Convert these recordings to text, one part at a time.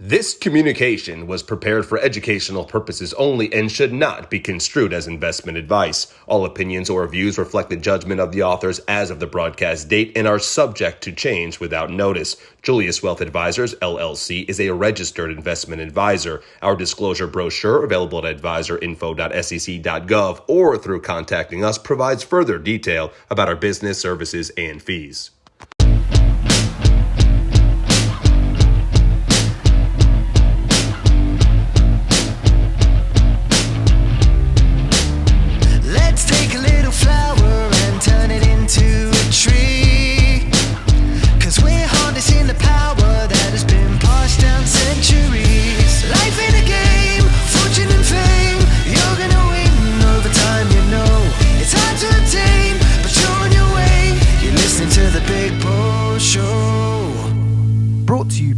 This communication was prepared for educational purposes only and should not be construed as investment advice. All opinions or views reflect the judgment of the authors as of the broadcast date and are subject to change without notice. Julius Wealth Advisors, LLC, is a registered investment advisor. Our disclosure brochure, available at advisorinfo.sec.gov or through contacting us, provides further detail about our business, services, and fees.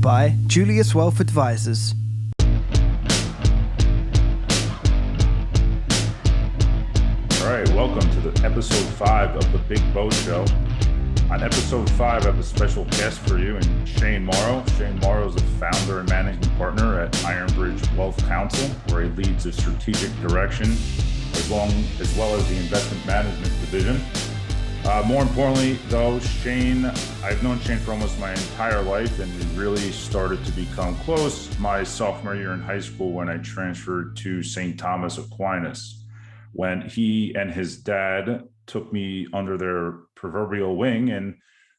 By Julius Wealth Advisors. All right, welcome to the episode 5 of the Big Bo Show. On episode 5, I have a special guest for you, and Shane Morrow. Shane Morrow is the founder and managing partner at Ironbridge Wealth Council, where he leads the strategic direction as well as the investment management division. More importantly, though, I've known Shane for almost my entire life, and we really started to become close my sophomore year in high school when I transferred to St. Thomas Aquinas, when he and his dad took me under their proverbial wing and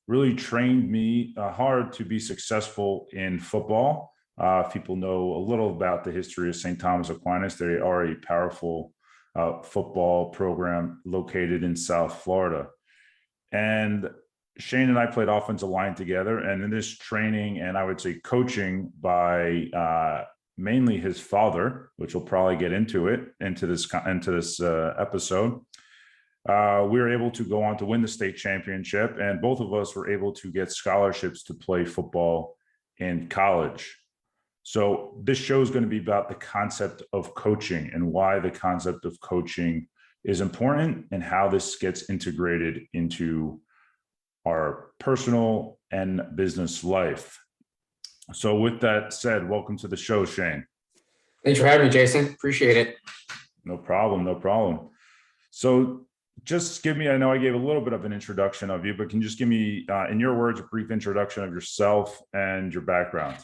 really trained me hard to be successful in football. If people know a little about the history of St. Thomas Aquinas, they are a powerful football program located in South Florida. And Shane and I played offensive line together, and in this training and I would say coaching by mainly his father, which we'll probably get into this episode, we were able to go on to win the state championship, and both of us were able to get scholarships to play football in college. So this show is going to be about the concept of coaching and why the concept of coaching is important and how this gets integrated into our personal and business life. So with that said, welcome to the show, Shane. Thanks for having me, Jason. Appreciate it. No problem. So just give me, I know I gave a little bit of an introduction of you, but can you just give me, in your words, a brief introduction of yourself and your background?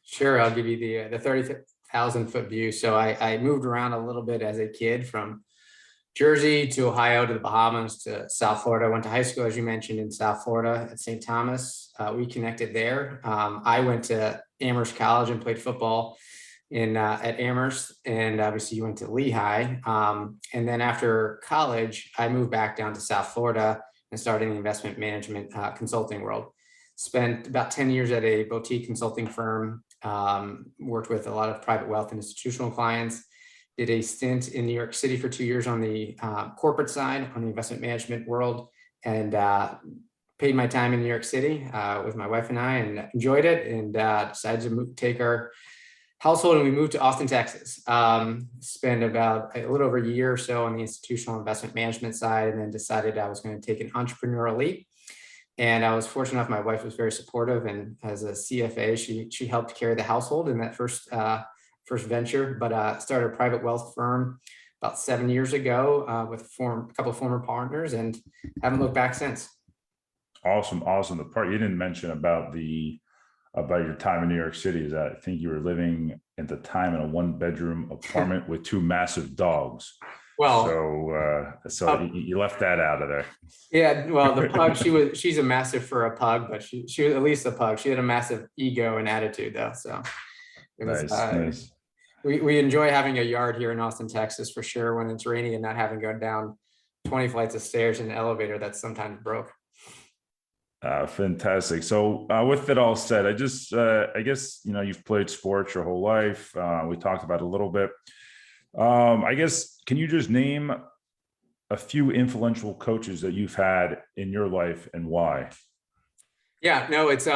Sure, I'll give you the 30,000 foot view. So I moved around a little bit as a kid from Jersey to Ohio to the Bahamas to South Florida. I went to high school, as you mentioned, in South Florida at St. Thomas. We connected there. I went to Amherst College and played football at Amherst, and obviously you went to Lehigh. And then after college, I moved back down to South Florida and started in the investment management consulting world. Spent about 10 years at a boutique consulting firm, worked with a lot of private wealth and institutional clients. Did a stint in New York City for 2 years on the corporate side, on the investment management world, and paid my time in New York City with my wife and I, and enjoyed it, and decided to take our household, and we moved to Austin, Texas. Spent about a little over a year or so on the institutional investment management side, and then decided I was going to take an entrepreneurial leap. And I was fortunate enough, my wife was very supportive, and as a CFA, she helped carry the household in that first venture, but started a private wealth firm about 7 years ago with a couple of former partners, and haven't looked back since. Awesome. The part you didn't mention about your time in New York City is that I think you were living at the time in a 1-bedroom apartment with 2 massive dogs. Well, so you left that out of there. Yeah, well, the pug, she's a massive for a pug, but she was at least a pug. She had a massive ego and attitude, though. So it was nice. We enjoy having a yard here in Austin, Texas, for sure, when it's raining and not having to go down 20 flights of stairs in an elevator that's sometimes broke. Fantastic. So with it all said, I guess, you've played sports your whole life. We talked about it a little bit. I guess, can you just name a few influential coaches that you've had in your life and why? Yeah, no, it's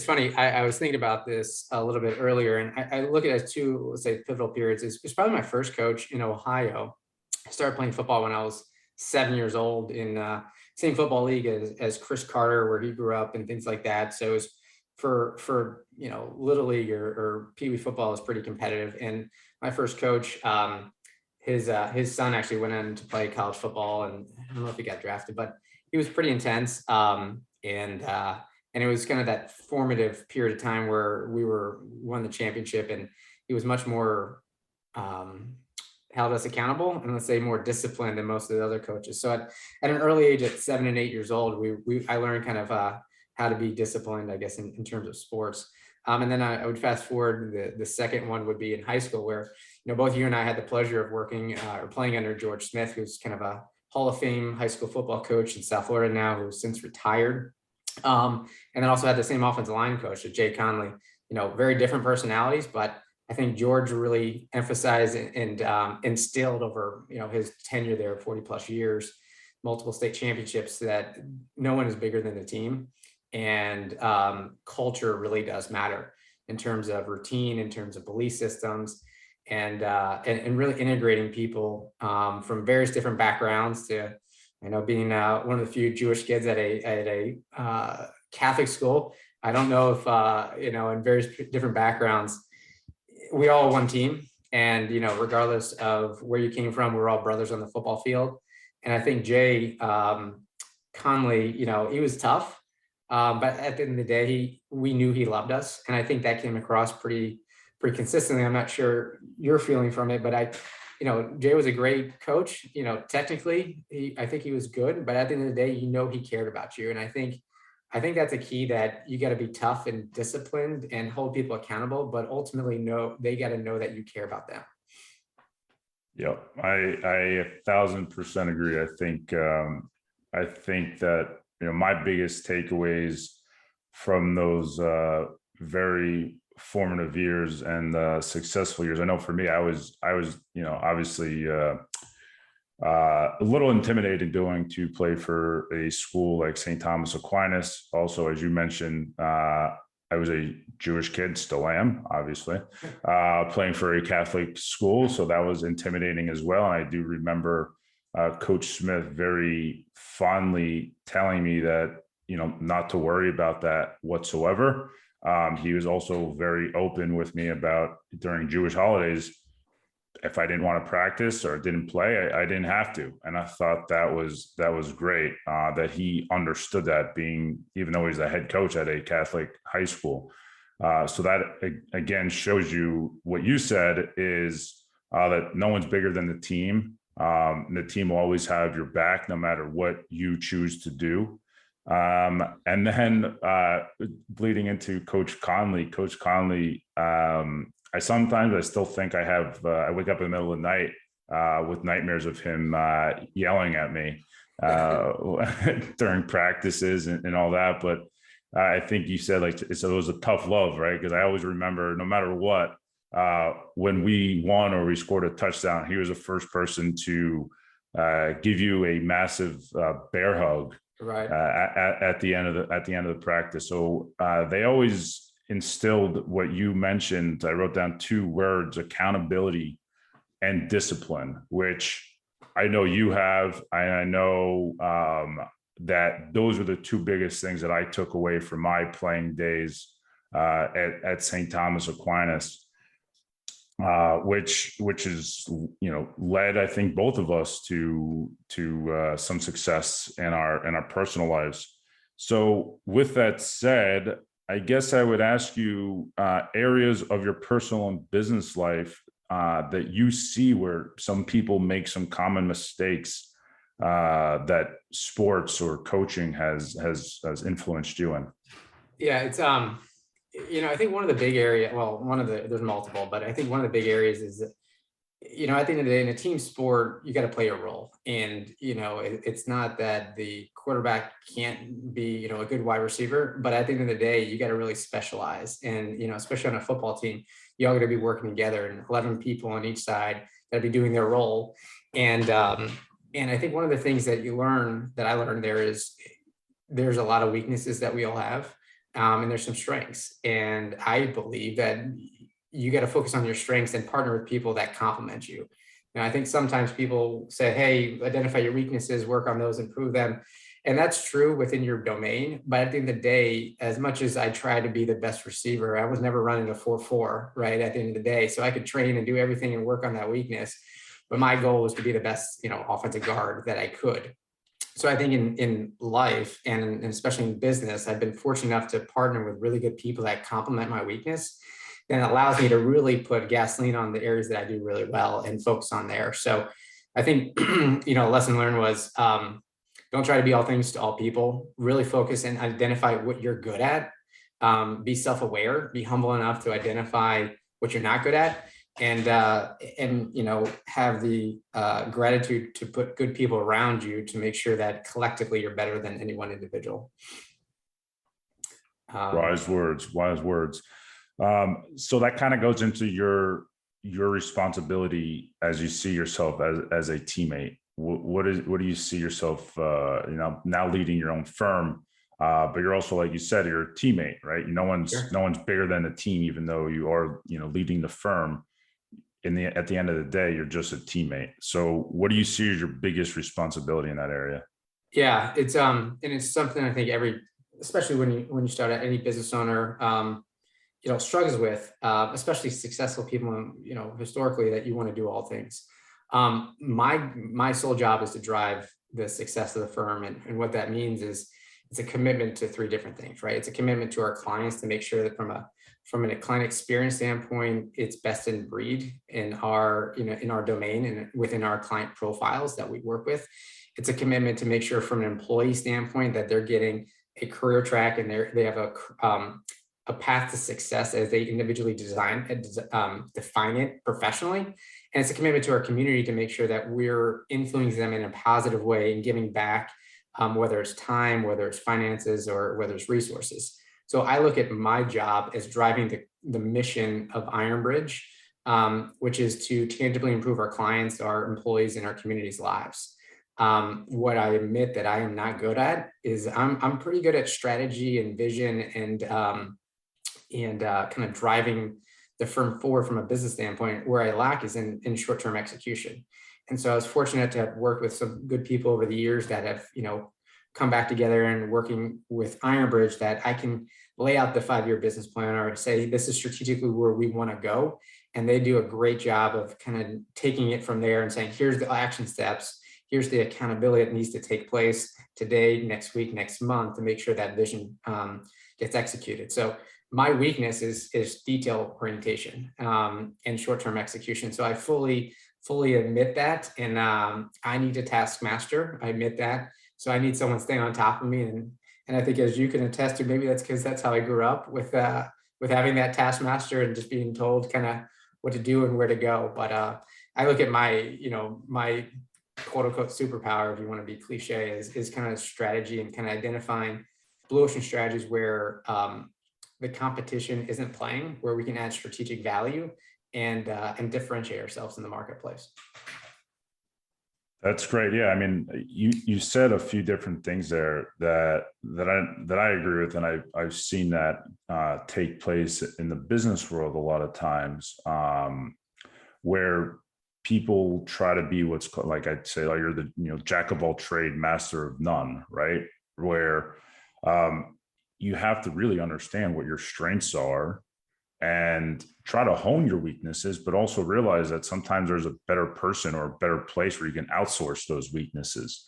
funny. I was thinking about this a little bit earlier, and I look at it as 2, let's say, pivotal periods. It's probably my first coach in Ohio. I started playing football when I was 7 years old in same football league as Chris Carter, where he grew up, and things like that. So it was for Little League or Pee Wee football is pretty competitive. And my first coach, his son actually went in to play college football, and I don't know if he got drafted, but he was pretty intense. And it was kind of that formative period of time where we won the championship, and he was much more held us accountable and, let's say, more disciplined than most of the other coaches. So at an early age, at 7 and 8 years old, I learned kind of how to be disciplined, I guess, in terms of sports. And then I would fast forward. The second one would be in high school, where both you and I had the pleasure of working or playing under George Smith, who's kind of a Hall of Fame high school football coach in South Florida now, who's since retired. And then also had the same offensive line coach, Jay Conley. Very different personalities, but I think George really emphasized and instilled over his tenure there, 40 plus years, multiple state championships, that no one is bigger than the team, and culture really does matter in terms of routine, in terms of belief systems, and really integrating people from various different backgrounds to being one of the few Jewish kids at a Catholic school. I don't know if in various different backgrounds, we all one team, and regardless of where you came from, we're all brothers on the football field. And I think Jay Conley, he was tough, but at the end of the day, we knew he loved us, and I think that came across pretty consistently. I'm not sure your feeling from it, but Jay was a great coach. Technically, I think he was good, but at the end of the day, he cared about you. And I think that's a key, that you got to be tough and disciplined and hold people accountable, but ultimately they got to know that you care about them. Yep. I 1,000% agree. I think that, my biggest takeaways from those very formative years and successful years. I know for me, I was obviously a little intimidated going to play for a school like St. Thomas Aquinas. Also, as you mentioned, I was a Jewish kid, still am, obviously, playing for a Catholic school. So that was intimidating as well. And I do remember Coach Smith very fondly telling me that, not to worry about that whatsoever. He was also very open with me about, during Jewish holidays, if I didn't want to practice or didn't play, I didn't have to. And I thought that was great, that he understood that, even though he's the head coach at a Catholic high school. So that again shows you what you said is that no one's bigger than the team. The team will always have your back no matter what you choose to do. And then bleeding into Coach Conley, I still think I wake up in the middle of the night with nightmares of him yelling at me during practices and all that. But I think you said it was a tough love, right? Because I always remember, no matter what, when we won or we scored a touchdown, he was the first person to give you a massive bear hug, right, at the end of the practice. So they always instilled what you mentioned. I wrote down 2 words: accountability and discipline, which I know you have. I know that those are the 2 biggest things that I took away from my playing days at St. Thomas Aquinas, which is, led, I think, both of us to some success in our personal lives. So with that said, I guess I would ask you areas of your personal and business life that you see where some people make some common mistakes that sports or coaching has influenced you in. Yeah, it's I think one of the big area, there's multiple, but I think one of the big areas is that, at the end of the day, in a team sport, you got to play a role. And, it's not that the quarterback can't be, a good wide receiver, but at the end of the day, you got to really specialize. And, especially on a football team, you all got to be working together, and 11 people on each side got to be doing their role. And I think one of the things that I learned there is there's a lot of weaknesses that we all have. And there's some strengths. And I believe that you got to focus on your strengths and partner with people that complement you. And I think sometimes people say, hey, identify your weaknesses, work on those, improve them. And that's true within your domain. But at the end of the day, as much as I try to be the best receiver, I was never running a 4-4, right? At the end of the day. So I could train and do everything and work on that weakness. But my goal was to be the best, offensive guard that I could. So I think in life and especially in business, I've been fortunate enough to partner with really good people that complement my weakness. And it allows me to really put gasoline on the areas that I do really well and focus on there. So I think, lesson learned was don't try to be all things to all people. Really focus and identify what you're good at. Be self-aware, be humble enough to identify what you're not good at. And have the gratitude to put good people around you to make sure that collectively you're better than any one individual. Wise words. So that kind of goes into your responsibility as you see yourself as a teammate. What do you see yourself, now leading your own firm, but you're also, like you said, you're a teammate, right? No one's bigger than the team, even though you are, leading the firm. At the end of the day, you're just a teammate. So what do you see as your biggest responsibility in that area? Yeah, it's and it's something I think especially when you start at any business owner, struggles with, especially successful people, historically, that you want to do all things. My sole job is to drive the success of the firm. And what that means is it's a commitment to three different things, right? It's a commitment to our clients to make sure that from a client experience standpoint, it's best in breed in our domain and within our client profiles that we work with. It's a commitment to make sure from an employee standpoint that they're getting a career track and they have a path to success as they individually define it professionally. And it's a commitment to our community to make sure that we're influencing them in a positive way and giving back, whether it's time, whether it's finances, or whether it's resources. So I look at my job as driving the mission of Ironbridge, which is to tangibly improve our clients, our employees, and our community's lives. What I admit that I am not good at is I'm pretty good at strategy and vision and kind of driving the firm forward from a business standpoint. Where I lack is in short-term execution. And so I was fortunate to have worked with some good people over the years that have, come back together and working with Ironbridge, that I can lay out the 5-year business plan or say, this is strategically where we want to go. And they do a great job of kind of taking it from there and saying, here's the action steps. Here's the accountability that needs to take place today, next week, next month to make sure that vision gets executed. So my weakness is detail orientation and short-term execution. So I fully admit that. And I need a taskmaster. I admit that. So I need someone staying on top of me. And I think, as you can attest to, maybe that's because that's how I grew up with having that taskmaster and just being told kind of what to do and where to go. But I look at my quote unquote superpower, if you want to be cliche, is kind of strategy and kind of identifying blue ocean strategies where the competition isn't playing, where we can add strategic value and differentiate ourselves in the marketplace. That's great. Yeah, I mean, you said a few different things there that I agree with, and I've seen that take place in the business world a lot of times, where people try to be what's called, like I'd say, like you're the jack of all trade, master of none, right? Where you have to really understand what your strengths are and try to hone your weaknesses, but also realize that sometimes there's a better person or a better place where you can outsource those weaknesses.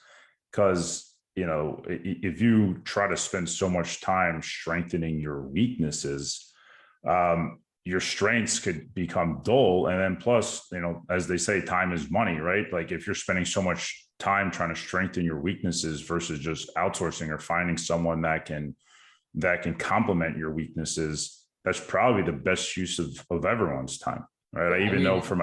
Because, if you try to spend so much time strengthening your weaknesses, your strengths could become dull. And then plus, as they say, time is money, right? Like if you're spending so much time trying to strengthen your weaknesses versus just outsourcing or finding someone that can complement your weaknesses, that's probably the best use of everyone's time, right? I even know for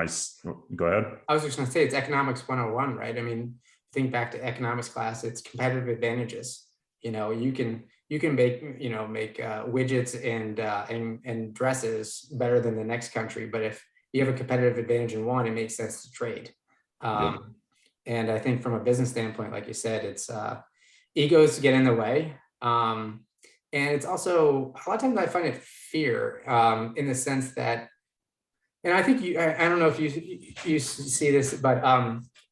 go ahead. I was just going to say, it's economics 101, right? I mean, think back to economics class, it's competitive advantages. You can make widgets and dresses better than the next country, but if you have a competitive advantage in one, it makes sense to trade. And I think from a business standpoint, like you said, it's egos get in the way. And it's also, a lot of times I find it fear in the sense that, and I think I don't know if you see this, but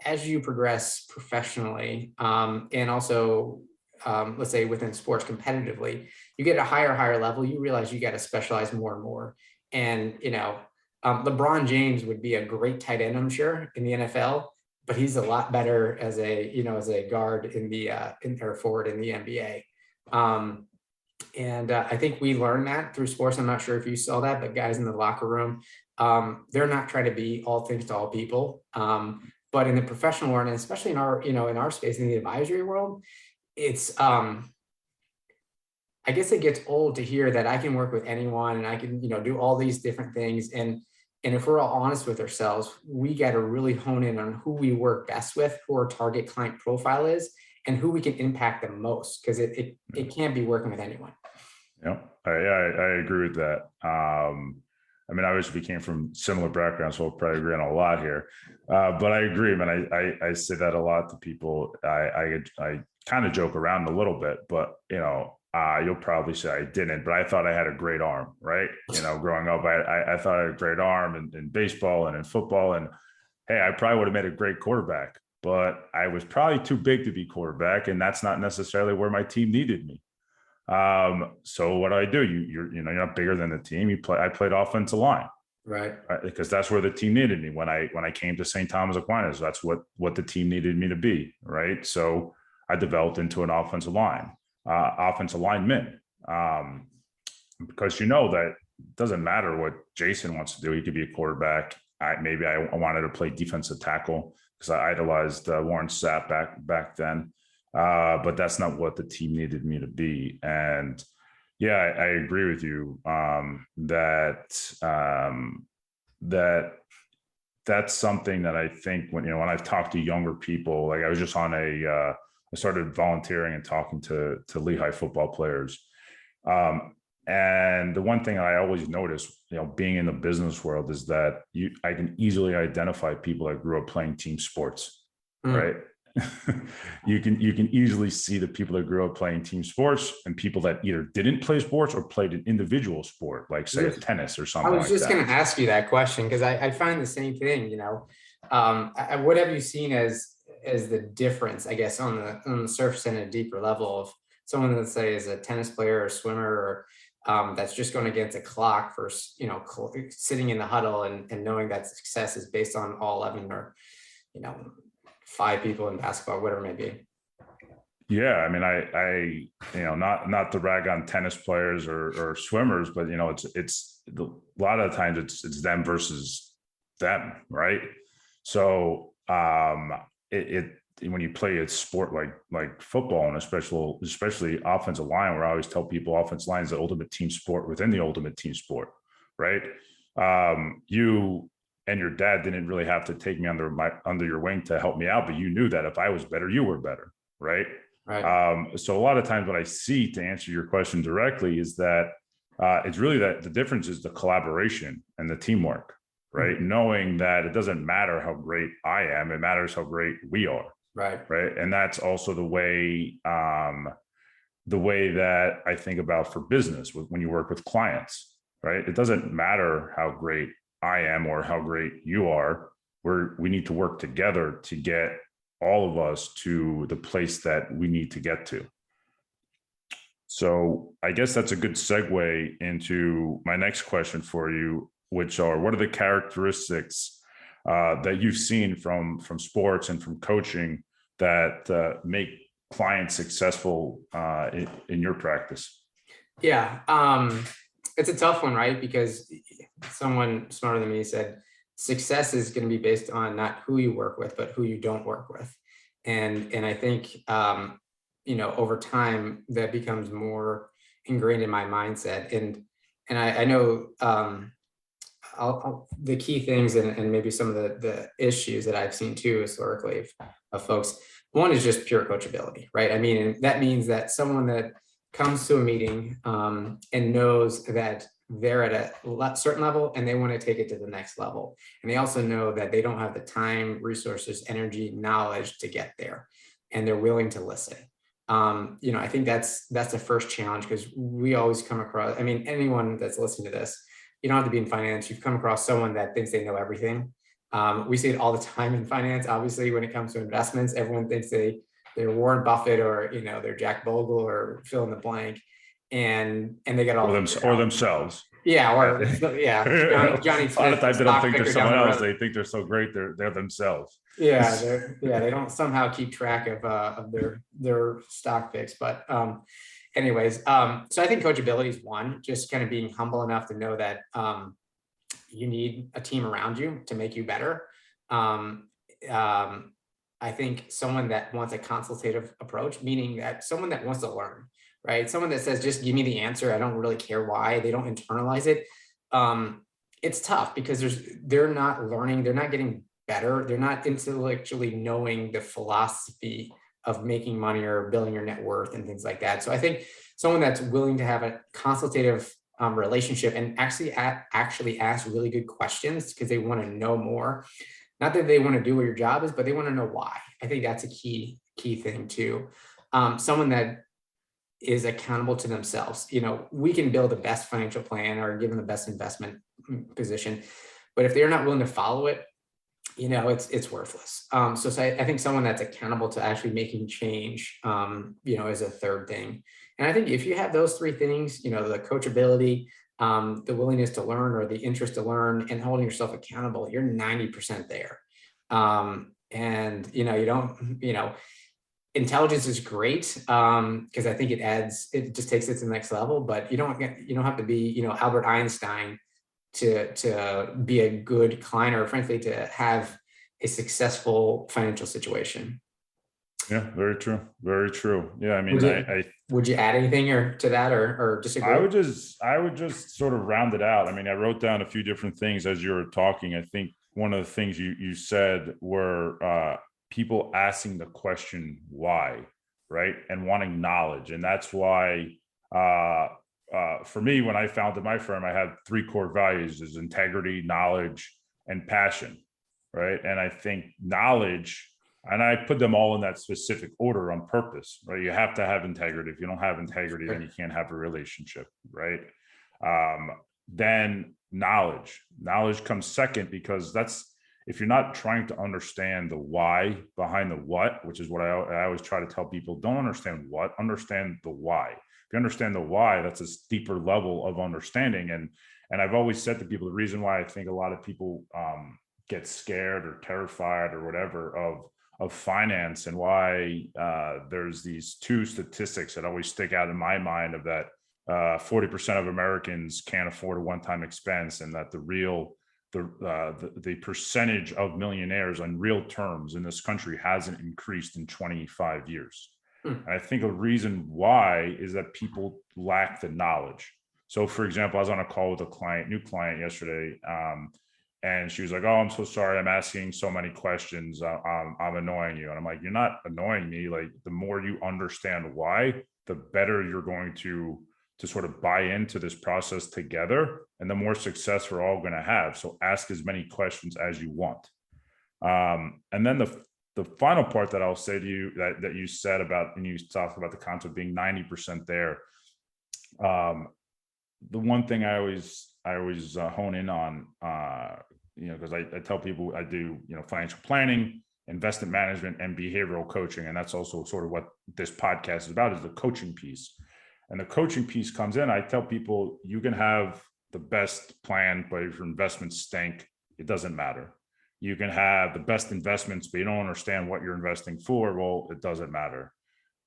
as you progress professionally and also let's say within sports competitively, you get a higher level, you realize you got to specialize more and more. And, LeBron James would be a great tight end, I'm sure, in the NFL, but he's a lot better as a guard in the or forward in the NBA. And I think we learned that through sports. I'm not sure if you saw that, but guys in the locker room, they're not trying to be all things to all people. But in the professional world, and especially in our, in our space, in the advisory world, it's, I guess it gets old to hear that I can work with anyone and I can, do all these different things. And if we're all honest with ourselves, we got to really hone in on who we work best with, who our target client profile is, and who we can impact the most, because it can't be working with anyone. Yeah, I agree with that. I mean, obviously we came from similar backgrounds, so we'll probably agree on a lot here. But I agree, man. I say that a lot to people. I kind of joke around a little bit, but you'll probably say I didn't, but I thought I had a great arm, right? Growing up, I thought I had a great arm in baseball and in football. And hey, I probably would have made a great quarterback, but I was probably too big to be quarterback, and that's not necessarily where my team needed me. So what do? You're not bigger than the team. I played offensive line, right? Because that's where the team needed me. When I came to St. Thomas Aquinas, that's what the team needed me to be, right? So I developed into an offensive lineman, because that it doesn't matter what Jason wants to do. He could be a quarterback. I wanted to play defensive tackle because I idolized Warren Sapp back then. But that's not what the team needed me to be. And yeah, I agree with you that that's something that I think when I've talked to younger people, like I was just on I started volunteering and talking to Lehigh football players. And the one thing I always notice, being in the business world, is that I can easily identify people that grew up playing team sports, right? You can easily see the people that grew up playing team sports and people that either didn't play sports or played an individual sport, like say tennis or something. I was just going to ask you that question because I find the same thing. What have you seen as the difference, I guess, on the surface and a deeper level of someone that say is a tennis player or swimmer or that's just going against a clock versus sitting in the huddle and knowing that success is based on all 11 or 5 people in basketball, whatever it may be. Yeah, I mean, I not to rag on tennis players or swimmers, but it's a lot of times it's them versus them, right? So when you play a sport like football and especially offensive line, where I always tell people offensive line is the ultimate team sport within the ultimate team sport, right? You and your dad didn't really have to take me under your wing to help me out, but you knew that if I was better, you were better, right? Right. So a lot of times what I see, to answer your question directly, is that it's really that the difference is the collaboration and the teamwork, right? Mm-hmm. Knowing that it doesn't matter how great I am, it matters how great we are. Right. And that's also the way that I think about for business when you work with clients, right? It doesn't matter how great I am or how great you are. We need to work together to get all of us to the place that we need to get to. So I guess that's a good segue into my next question for you, which are, what are the characteristics that you've seen from sports and from coaching that make clients successful in your practice? Yeah, it's a tough one, right? Because someone smarter than me said, success is going to be based on not who you work with, but who you don't work with. And I think, over time that becomes more ingrained in my mindset. And I know the key things and maybe some of the issues that I've seen too historically of folks. One is just pure coachability, right? I mean, and that means that someone that comes to a meeting and knows that they're at a certain level and they want to take it to the next level. And they also know that they don't have the time, resources, energy, knowledge to get there. And they're willing to listen. I think that's the first challenge, because we always come across, anyone that's listening to this, you don't have to be in finance. You've come across someone that thinks they know everything. We see it all the time in finance. Obviously, when it comes to investments, everyone thinks they they're Warren Buffett or, they're Jack Bogle or fill in the blank. And they got all or themselves. Yeah, or Johnny A lot Smith, of times the they don't stock think they're picker down someone the else. road. They think they're so great. They're themselves. Yeah, they don't somehow keep track of their stock picks. But anyways, so I think coachability is one, just kind of being humble enough to know that you need a team around you to make you better. I think someone that wants a consultative approach, meaning that someone that wants to learn, right? Someone that says, just give me the answer. I don't really care why. They don't internalize it. It's tough because they're not learning. They're not getting better. They're not intellectually knowing the philosophy of making money or building your net worth and things like that. So I think someone that's willing to have a consultative relationship and actually ask really good questions because they want to know more. Not that they want to do what your job is, but they want to know why. I think that's a key thing too. Someone that is accountable to themselves. We can build the best financial plan or give them the best investment position, but if they're not willing to follow it, it's worthless. So I think someone that's accountable to actually making change, is a third thing. And I think if you have those three things, the coachability, the willingness to learn or the interest to learn and holding yourself accountable, you're 90% there. And you don't, intelligence is great because I think it just takes it to the next level, but you don't have to be, Albert Einstein to be a good client or frankly to have a successful financial situation. Yeah, very true. Very true. Yeah. I mean, would you add anything to that or disagree? I would just sort of round it out. I mean, I wrote down a few different things as you were talking. I think one of the things you said were people asking the question why, right? And wanting knowledge. And that's why for me, when I founded my firm, I had 3 core values: is integrity, knowledge, and passion, right? And I think knowledge, and I put them all in that specific order on purpose, right? You have to have integrity. If you don't have integrity, then you can't have a relationship, right? Then knowledge comes second, because if you're not trying to understand the why behind the what, which is what I always try to tell people, don't understand what, understand the why. If you understand the why, that's a deeper level of understanding. And I've always said to people, the reason why I think a lot of people get scared or terrified or whatever of finance, and why there's these 2 statistics that always stick out in my mind, of that 40% of Americans can't afford a one-time expense, and that the percentage of millionaires on real terms in this country hasn't increased in 25 years. And I think a reason why is that people lack the knowledge. So for example, I was on a call with a new client yesterday, and she was like, "Oh, I'm so sorry. I'm asking so many questions. I'm annoying you." And I'm like, "You're not annoying me. Like, the more you understand why, the better you're going to sort of buy into this process together, and the more success we're all going to have. So ask as many questions as you want." And then the final part that I'll say to you that you said about, and you talked about the concept being 90% there. The one thing I always hone in on, because I tell people I do, financial planning, investment management, and behavioral coaching. And that's also sort of what this podcast is about, is the coaching piece. And the coaching piece comes in. I tell people, you can have the best plan, but if your investments stink, it doesn't matter. You can have the best investments, but you don't understand what you're investing for, well, it doesn't matter.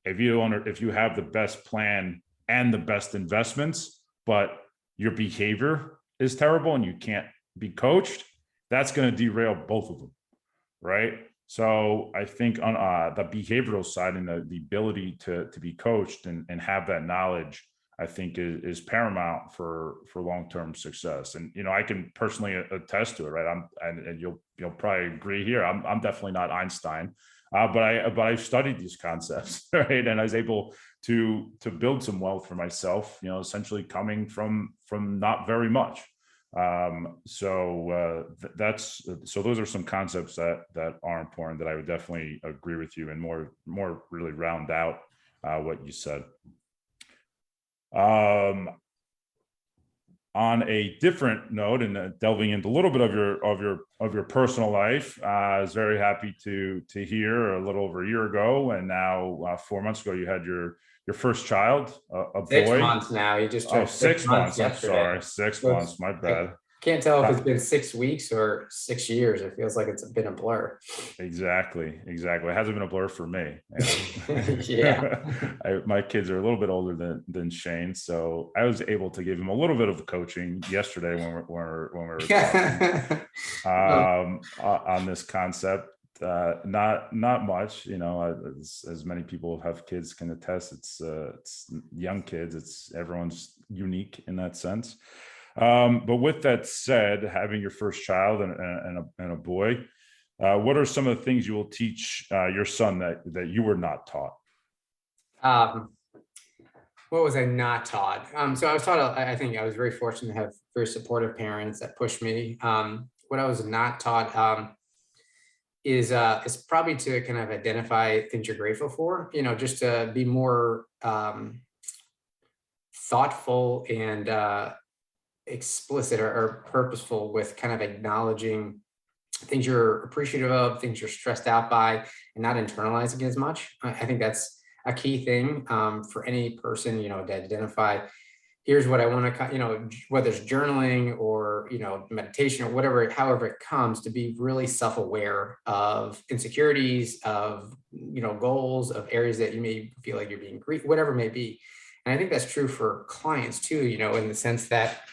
If you have the best plan and the best investments, but your behavior is terrible and you can't be coached, that's going to derail both of them, right? So I think on the behavioral side, and the ability to be coached and have that knowledge, I think is paramount for long-term success. And I can personally attest to it, right? And you'll probably agree here. I'm definitely not Einstein, but I've studied these concepts, right? And I was able to build some wealth for myself, essentially coming from not very much. So those are some concepts that are important, that I would definitely agree with you, and more really round out what you said. On on a different note, and delving into a little bit of your personal life, I was very happy to hear a little over a year ago, and now 4 months ago, you had your first child, a boy. 6 months now. He just turned 6 months. I'm yesterday. sorry, 6 months. My bad. Can't tell if it's been 6 weeks or 6 years. It feels like it's been a blur. Exactly. It hasn't been a blur for me. Yeah. My kids are a little bit older than Shane, so I was able to give him a little bit of the coaching yesterday when we were talking on this concept. Not much, as many people have kids can attest. It's young kids. Everyone's unique in that sense. But with that said, having your first child and a boy, what are some of the things you will teach your son that you were not taught? What was I not taught? So I was taught, I think I was very fortunate to have very supportive parents that pushed me. What I was not taught is probably to kind of identify things you're grateful for, just to be more thoughtful and explicit or purposeful with kind of acknowledging things you're appreciative of, things you're stressed out by, and not internalizing as much. I think that's a key thing for any person, to identify, here's what I want to, whether it's journaling or, meditation or whatever, however it comes, to be really self-aware of insecurities, of, goals, of areas that you may feel like you're being grieved, whatever it may be. And I think that's true for clients too, in the sense that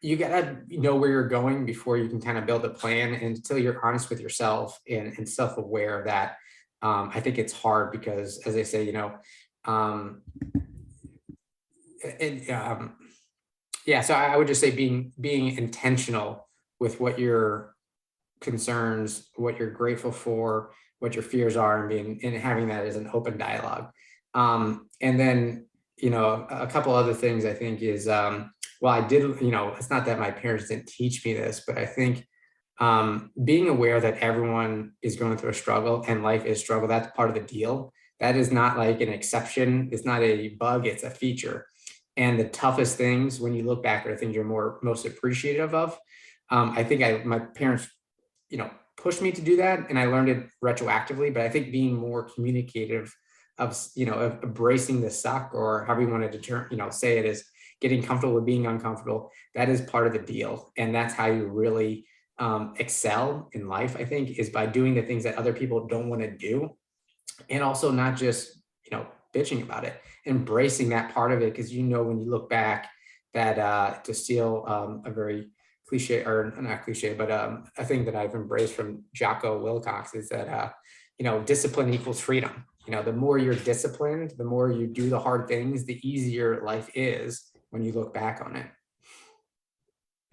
you gotta know where you're going before you can kind of build a plan. And until you're honest with yourself and self-aware of that, I think it's hard because, as I say, so I would just say being intentional with what your concerns, what you're grateful for, what your fears are, and having that as an open dialogue. And then, a couple other things I think is, well, I did, it's not that my parents didn't teach me this, but I think being aware that everyone is going through a struggle and life is struggle, that's part of the deal. That is not like an exception. It's not a bug, it's a feature. And the toughest things, when you look back, are things you're most appreciative of. I think my parents, pushed me to do that, and I learned it retroactively, but I think being more communicative of embracing the suck, or however you want to say it, is getting comfortable with being uncomfortable. That is part of the deal. And that's how you really excel in life, I think, is by doing the things that other people don't want to do. And also not just, bitching about it, embracing that part of it. Because, when you look back, that to steal a very cliche, or not cliche, but a thing that I've embraced from Jocko Wilcox is that, discipline equals freedom. The more you're disciplined, the more you do the hard things, the easier life is when you look back on it.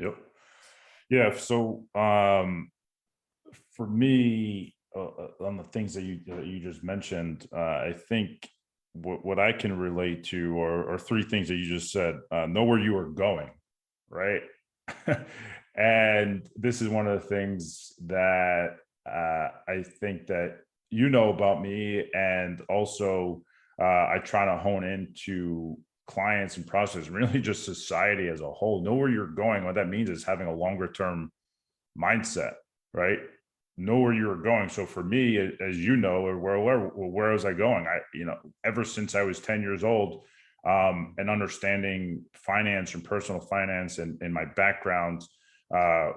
Yep. Yeah. So for me, on the things that you just mentioned, I think what I can relate to are three things that you just said. Know where you are going, right? And this is one of the things that I think that about me, and also I try to hone into clients and process, and really just society as a whole. Know where you're going. What that means is having a longer term mindset, right? Know where you're going. So for me, as where was I going? Ever since I was 10 years old, and understanding finance and personal finance, and my background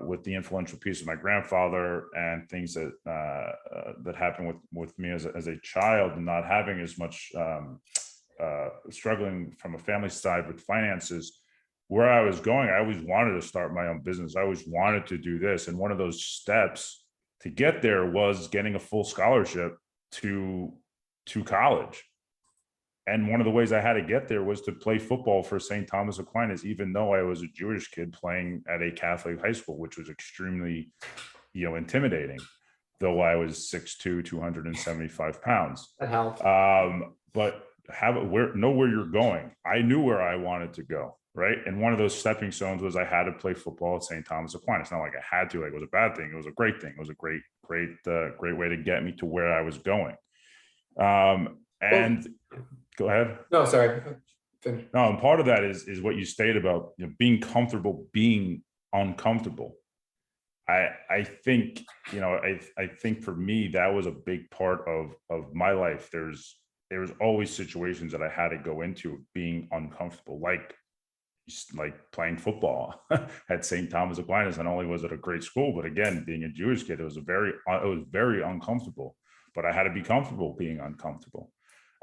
with the influential piece of my grandfather, and things that happened with me as a child, and not having as much struggling from a family side with finances. Where I was going, I always wanted to start my own business. I always wanted to do this. And one of those steps to get there was getting a full scholarship to college. And one of the ways I had to get there was to play football for St. Thomas Aquinas, even though I was a Jewish kid playing at a Catholic high school, which was extremely, intimidating, though I was 6'2", 275 pounds. That helped. But know where you're going. I knew where I wanted to go, right? And one of those stepping stones was I had to play football at St. Thomas Aquinas. It's not like I had to, like it was a bad thing. It was a great thing. It was a great way to get me to where I was going. Go ahead. No, sorry. No, and part of that is what you stated about, you know, being comfortable, being uncomfortable. I think, you know, I think for me, that was a big part of my life. There was always situations that I had to go into being uncomfortable, like playing football at St. Thomas Aquinas. Not only was it a great school, but again, being a Jewish kid, it was very uncomfortable, but I had to be comfortable being uncomfortable.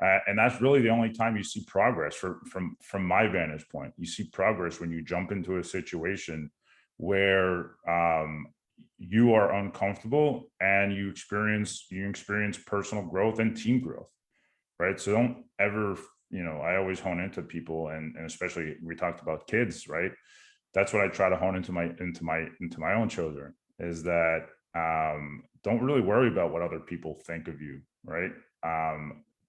And that's really the only time you see progress from my vantage point. You see progress when you jump into a situation where you are uncomfortable and you experience personal growth and team growth, right? So don't ever, you know, I always hone into people, and especially we talked about kids, right? That's what I try to hone into my own children, is that don't really worry about what other people think of you, right?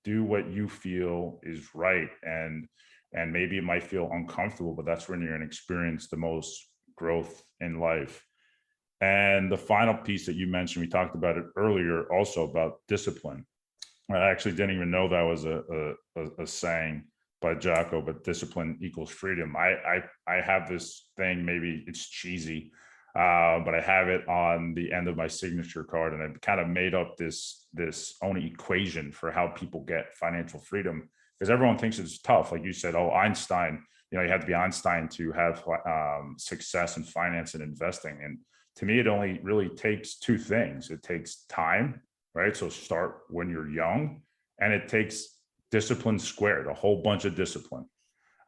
Do what you feel is right, and maybe it might feel uncomfortable, but that's when you're going to experience the most growth in life. And the final piece that you mentioned, we talked about it earlier, also about discipline. I actually didn't even know that was a saying by Jocko, but discipline equals freedom. I have this thing, maybe it's cheesy, but I have it on the end of my signature card, and I've kind of made up this own equation for how people get financial freedom, because everyone thinks it's tough. Like you said, oh, Einstein, you know, you have to be Einstein to have success in finance and investing. And to me, it only really takes two things. It takes time, right? So start when you're young, and it takes discipline squared, a whole bunch of discipline.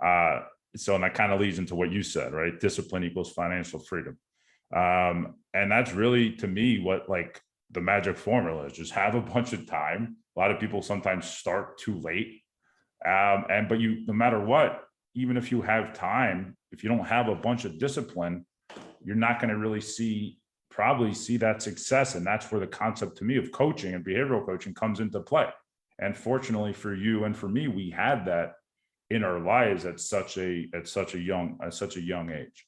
So, and that kind of leads into what you said, right? Discipline equals financial freedom. And that's really, to me, what like the magic formula is. Just have a bunch of time. A lot of people sometimes start too late. But no matter what, even if you have time, if you don't have a bunch of discipline, you're not going to really probably see that success. And that's where the concept, to me, of coaching and behavioral coaching comes into play. And fortunately for you and for me, we had that in our lives at such a young age.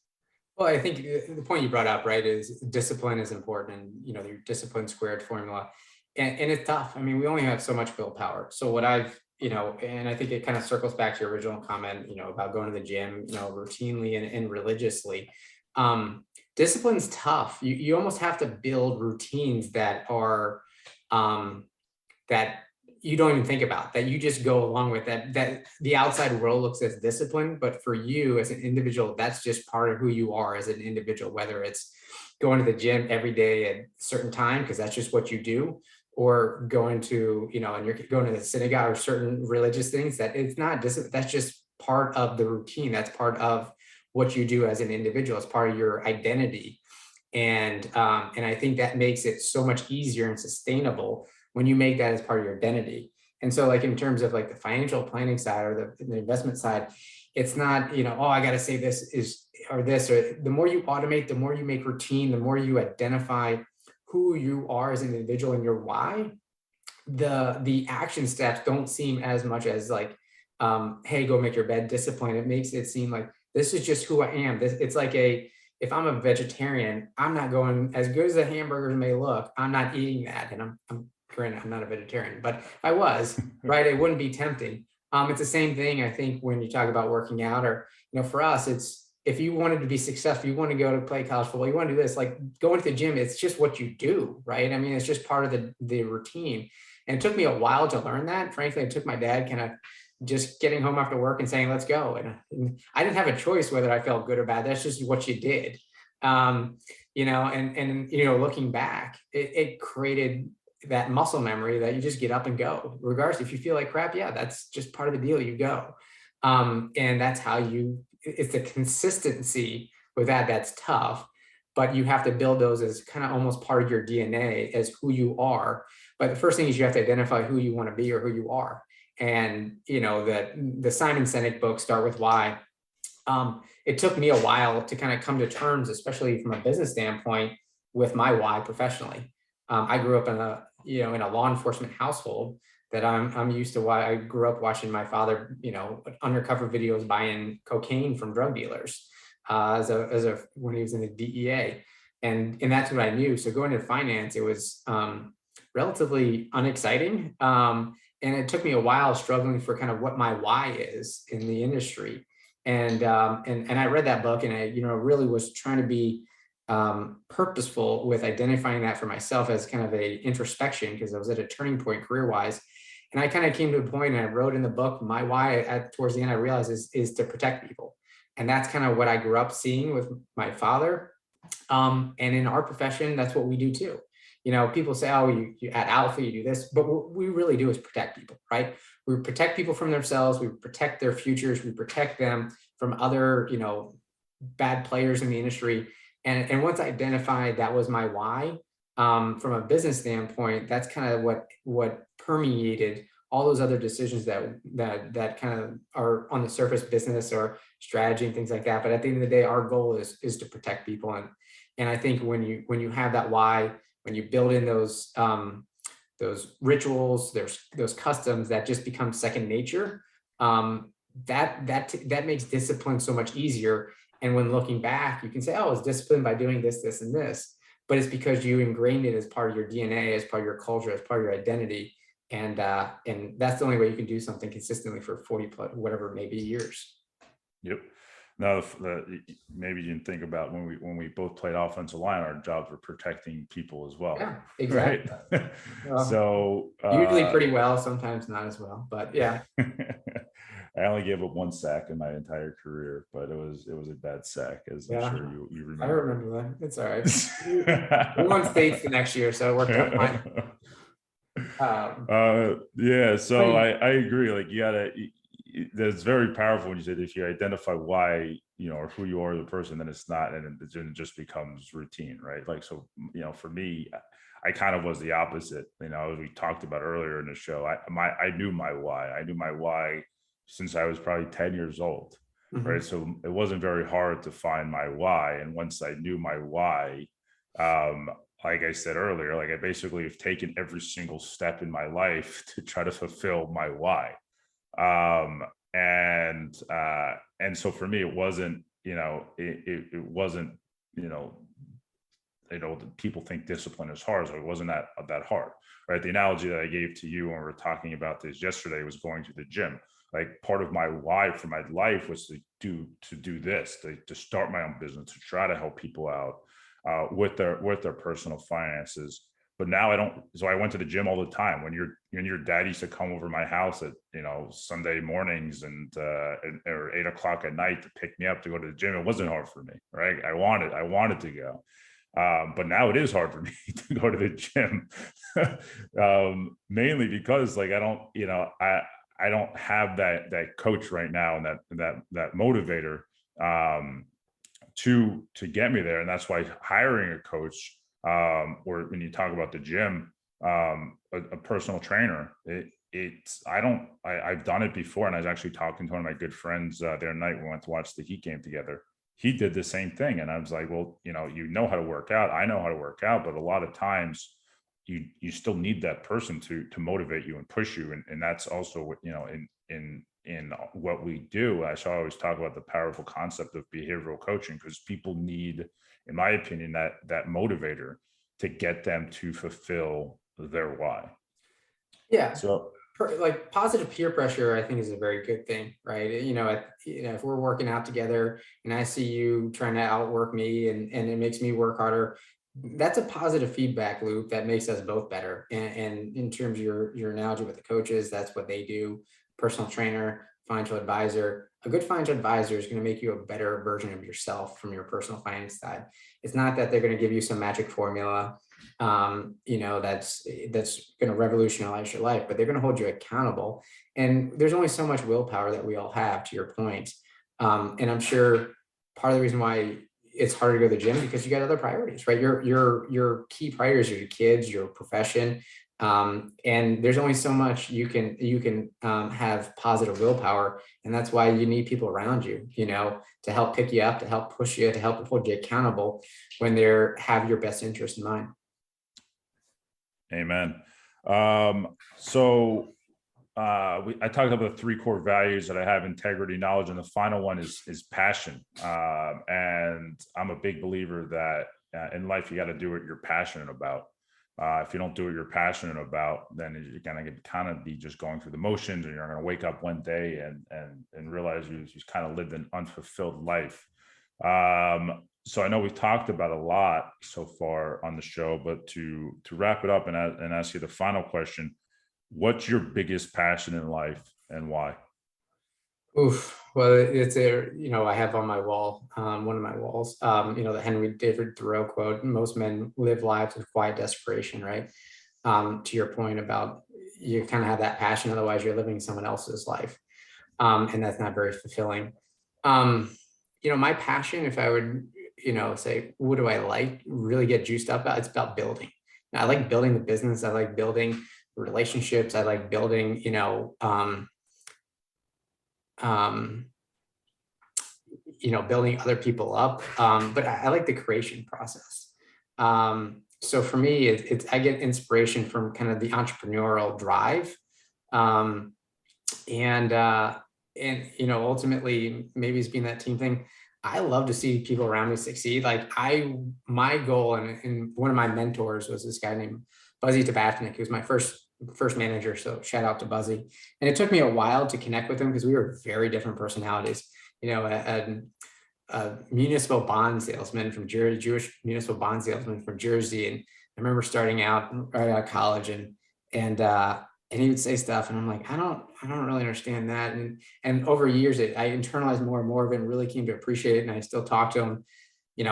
Well, I think the point you brought up, right, is discipline is important, and, you know, your discipline squared formula, and it's tough. I mean, we only have so much willpower. So what I've, you know, and I think it kind of circles back to your original comment, you know, about going to the gym, you know, routinely and religiously. Discipline's tough. You almost have to build routines that are that you don't even think about, that you just go along with, that the outside world looks as discipline, but for you as an individual, that's just part of who you are as an individual, whether it's going to the gym every day at a certain time, because that's just what you do, or going to, you know, and you're going to the synagogue or certain religious things, that it's not discipline. That's just part of the routine. That's part of what you do as an individual. It's part of your identity. And I think that makes it so much easier and sustainable when you make that as part of your identity. And so, like, in terms of like the financial planning side or the investment side, it's not, you know, oh, I got to say this or the more you automate, the more you make routine, the more you identify who you are as an individual and your why, the action steps don't seem as much as like, hey, go make your bed discipline. It makes it seem like this is just who I am. It's like if I'm a vegetarian, I'm not going, as good as the hamburgers may look, I'm not eating that. And I'm granted, I'm not a vegetarian, but if I was, right, it wouldn't be tempting. It's the same thing, I think, when you talk about working out, or, you know, for us, it's, if you wanted to be successful, you want to go to play college football, you want to do this, like going to the gym, it's just what you do, right? I mean, it's just part of the routine. And it took me a while to learn that. Frankly, it took my dad kind of just getting home after work and saying, let's go. And I didn't have a choice whether I felt good or bad. That's just what you did. You know, and, you know, looking back, it created that muscle memory that you just get up and go. Regardless, if you feel like crap, yeah, that's just part of the deal, you go. And that's how it's the consistency with that's tough, but you have to build those as kind of almost part of your DNA as who you are. But the first thing is you have to identify who you want to be or who you are. And, you know, the Simon Sinek book, Start With Why, it took me a while to kind of come to terms, especially from a business standpoint, with my why professionally. I grew up in a law enforcement household, that I'm used to. Why I grew up watching my father, you know, undercover videos buying cocaine from drug dealers when he was in the DEA, and that's what I knew. So going into finance, it was relatively unexciting, And it took me a while struggling for kind of what my why is in the industry. And I read that book, and I, really was trying to be purposeful with identifying that for myself as kind of a introspection, because I was at a turning point career wise. And I kind of came to a point, and I wrote in the book, my why towards the end, I realized is to protect people. And that's kind of what I grew up seeing with my father. And in our profession, that's what we do too. People say, oh, you at Alpha, you do this, but what we really do is protect people, right? We protect people from themselves. We protect their futures. We protect them from other, bad players in the industry. And once I identified that was my why, from a business standpoint, that's kind of what permeated all those other decisions that kind of are on the surface, business or strategy and things like that. But at the end of the day, our goal is to protect people. And I think when you have that why, when you build in those rituals, those customs that just become second nature, that makes discipline so much easier. And when looking back, you can say, oh, it's disciplined by doing this, this, and this. But it's because you ingrained it as part of your DNA, as part of your culture, as part of your identity. And that's the only way you can do something consistently for 40 plus, whatever it may be, years. Yep. Now, maybe you didn't think about when we both played offensive line, our jobs were protecting people as well. Yeah, exactly. Right? Well, so usually pretty well, sometimes not as well, but yeah. I only gave up one sack in my entire career, but it was a bad sack, as I'm sure you remember. I remember that. It's all right. We won states the next year, so it worked out fine. Yeah, so I agree. Like that's very powerful when you said if you identify why, or who you are as a person, then it's not, and it just becomes routine, right? Like, so, for me, I kind of was the opposite. As we talked about earlier in the show, I knew my why. I knew my why since I was probably 10 years old, mm-hmm. right? So it wasn't very hard to find my why. And once I knew my why, like I said earlier, like I basically have taken every single step in my life to try to fulfill my why. And so for me, it wasn't, it wasn't, people think discipline is hard. So it wasn't that hard, right? The analogy that I gave to you when we were talking about this yesterday was going to the gym. Like part of my why for my life was to do this, to start my own business, to try to help people out with their personal finances. But now I don't. So I went to the gym all the time. When your dad used to come over my house at Sunday mornings and or 8 o'clock at night to pick me up to go to the gym, it wasn't hard for me, right? I wanted to go. But now it is hard for me to go to the gym, mainly because like I don't have that coach right now and that motivator to get me there. And that's why hiring a coach, or when you talk about the gym, a personal trainer, I've done it before. And I was actually talking to one of my good friends the other night. We went to watch the Heat game together. He did the same thing. And I was like, well, you know how to work out. I know how to work out, but a lot of times you still need that person to motivate you and push you. And that's also what, in what we do. I always talk about the powerful concept of behavioral coaching, because people need, in my opinion, that motivator to get them to fulfill their why. Yeah. So like positive peer pressure, I think is a very good thing, right? If we're working out together and I see you trying to outwork me and it makes me work harder, that's a positive feedback loop that makes us both better. And in terms of your analogy with the coaches, that's what they do. Personal trainer, financial advisor. A good financial advisor is going to make you a better version of yourself from your personal finance side. It's not that they're going to give you some magic formula, that's going to revolutionize your life, but they're going to hold you accountable. And there's only so much willpower that we all have, to your point. And I'm sure part of the reason why it's harder to go to the gym because you got other priorities, right? Your key priorities are your kids, your profession. And there's only so much you can have positive willpower. And that's why you need people around you, to help pick you up, to help push you, to help hold you accountable when they have your best interest in mind. Amen. I talked about the 3 core values that I have: integrity, knowledge, and the final one is passion. And I'm a big believer that in life, you got to do what you're passionate about. If you don't do what you're passionate about, then you're going to kind of be just going through the motions, and you're going to wake up one day and realize you kind of lived an unfulfilled life. So I know we've talked about a lot so far on the show, but to wrap it up and ask you the final question, what's your biggest passion in life and why? Oof. Well, it's I have on my wall, one of my walls, the Henry David Thoreau quote, most men live lives of quiet desperation, right? To your point about you kind of have that passion, otherwise you're living someone else's life. And that's not very fulfilling. My passion, if I would, say, what do I like, really get juiced up about, it's about building. I like building the business. I like building relationships. I like building, building other people up. But I like the creation process. So for me, I get inspiration from kind of the entrepreneurial drive. Ultimately, maybe it's being that team thing. I love to see people around me succeed. Like my goal and one of my mentors was this guy named Buzzy Tabatnik, who was my first manager. So shout out to Buzzy. And it took me a while to connect with him because we were very different personalities. A municipal bond salesman from Jersey, Jewish municipal bond salesman from Jersey. And I remember starting out right out of college and he would say stuff and I'm like, I don't really understand that. And over years, I internalized more and more of it and really came to appreciate it. And I still talk to him,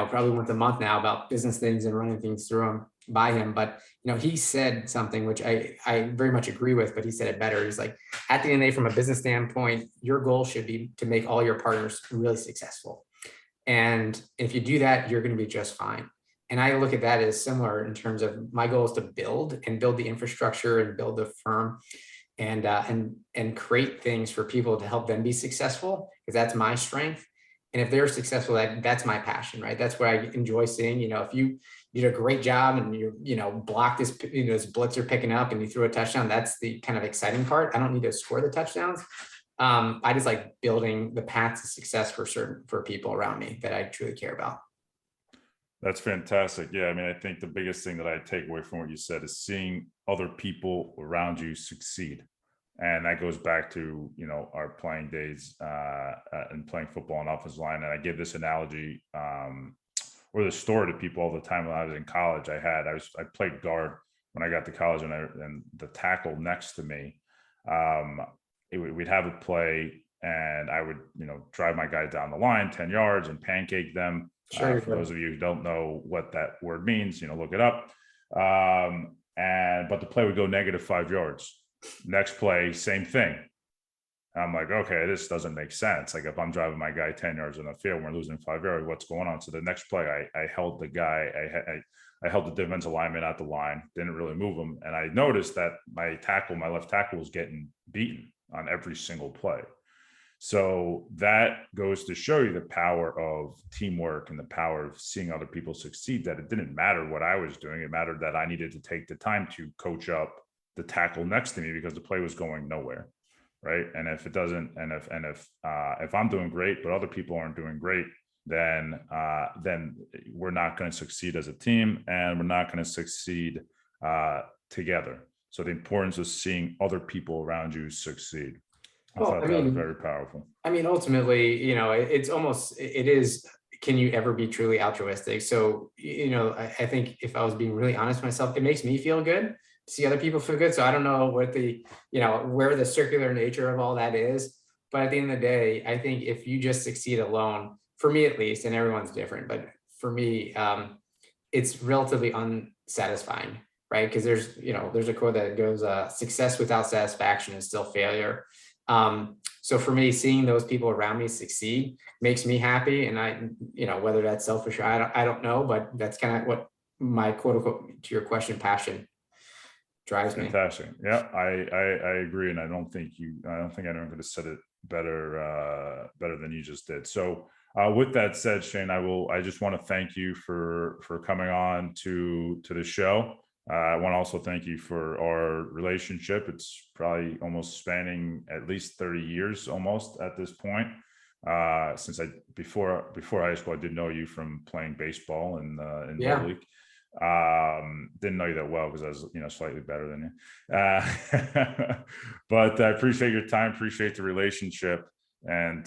probably once a month now about business things and running things through him by him. But, he said something which I very much agree with, but he said it better. He's like, at the end of the day, from a business standpoint, your goal should be to make all your partners really successful. And if you do that, you're going to be just fine. And I look at that as similar in terms of my goal is to build the infrastructure and build the firm and create things for people to help them be successful, because that's my strength. And if they're successful, that's my passion, right? That's what I enjoy seeing. If you did a great job and you block this, this blitzer picking up and you threw a touchdown, that's the kind of exciting part. I don't need to score the touchdowns. I just like building the paths to success for people around me that I truly care about. That's fantastic. Yeah, I mean, I think the biggest thing that I take away from what you said is seeing other people around you succeed. And that goes back to, our playing days and playing football on offensive line. And I give this analogy or the story to people all the time. When I was in college, I played guard when I got to college, and the tackle next to me, we'd have a play and I would, drive my guy down the line 10 yards and pancake them. Sure. For those of you who don't know what that word means, look it up. But the play would go -5 yards. Next play, same thing. I'm like, okay, this doesn't make sense. Like if I'm driving my guy 10 yards on the field, and we're losing 5 yards, what's going on? So the next play, I held the guy, I held the defensive lineman at the line, didn't really move him. And I noticed that my left tackle was getting beaten on every single play. So that goes to show you the power of teamwork and the power of seeing other people succeed, that it didn't matter what I was doing. It mattered that I needed to take the time to coach up the tackle next to me because the play was going nowhere. Right. And if it doesn't, if I'm doing great, but other people aren't doing great, then we're not going to succeed as a team, and we're not going to succeed together. So the importance of seeing other people around you succeed. I thought that was very powerful. I mean, ultimately, it is, can you ever be truly altruistic? So, I think if I was being really honest with myself, it makes me feel good to see other people feel good. So I don't know what where the circular nature of all that is. But at the end of the day, I think if you just succeed alone, for me at least, and everyone's different, but for me, it's relatively unsatisfying, right? Because there's a quote that goes, success without satisfaction is still failure. So for me, seeing those people around me succeed makes me happy. And I, whether that's selfish or I don't know, but that's kind of what my quote unquote, to your question, passion drives me. Fantastic. Yeah, I agree. And I don't think anyone could have said it better than you just did. So with that said, Shane, I just want to thank you for coming on to the show. I want to also thank you for our relationship. It's probably almost spanning at least 30 years almost at this point. Since before high school, I did know you from playing baseball in Little League. Didn't know you that well because I was, slightly better than you. But I appreciate your time, appreciate the relationship, and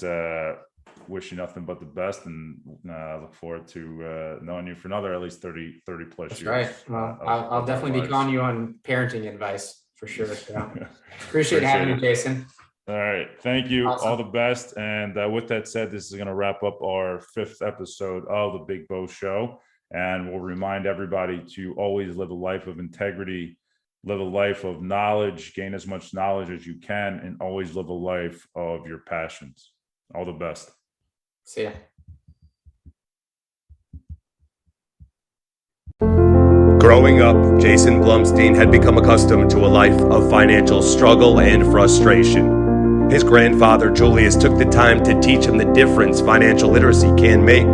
wish you nothing but the best. And look forward to knowing you for another at least 30 plus That's years. right. Well, I'll definitely be calling you on parenting advice for sure. So appreciate having you, Jason. All right. Thank you. Awesome. All the best. And with that said, this is going to wrap up our 5th episode of the Big Bo Show. And we'll remind everybody to always live a life of integrity, live a life of knowledge, gain as much knowledge as you can, and always live a life of your passions. All the best. See ya. Growing up, Jason Blumstein had become accustomed to a life of financial struggle and frustration. His grandfather, Julius, took the time to teach him the difference financial literacy can make.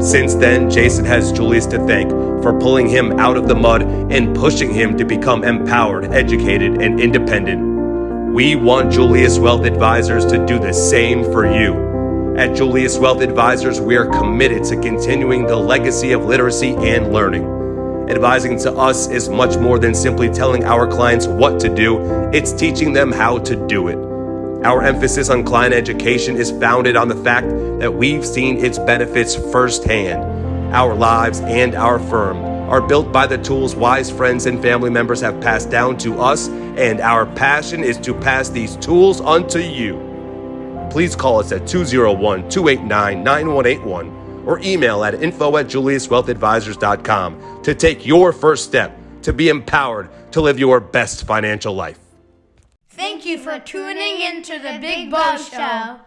Since then, Jason has Julius to thank for pulling him out of the mud and pushing him to become empowered, educated, and independent. We want Julius Wealth Advisors to do the same for you. At Julius Wealth Advisors, we are committed to continuing the legacy of literacy and learning. Advising to us is much more than simply telling our clients what to do, it's teaching them how to do it. Our emphasis on client education is founded on the fact that we've seen its benefits firsthand. Our lives and our firm are built by the tools wise friends and family members have passed down to us, and our passion is to pass these tools unto you. Please call us at 201-289-9181 or email at info@juliuswealthadvisors.com to take your first step to be empowered to live your best financial life. Thank you for tuning in to the Big Bo Show.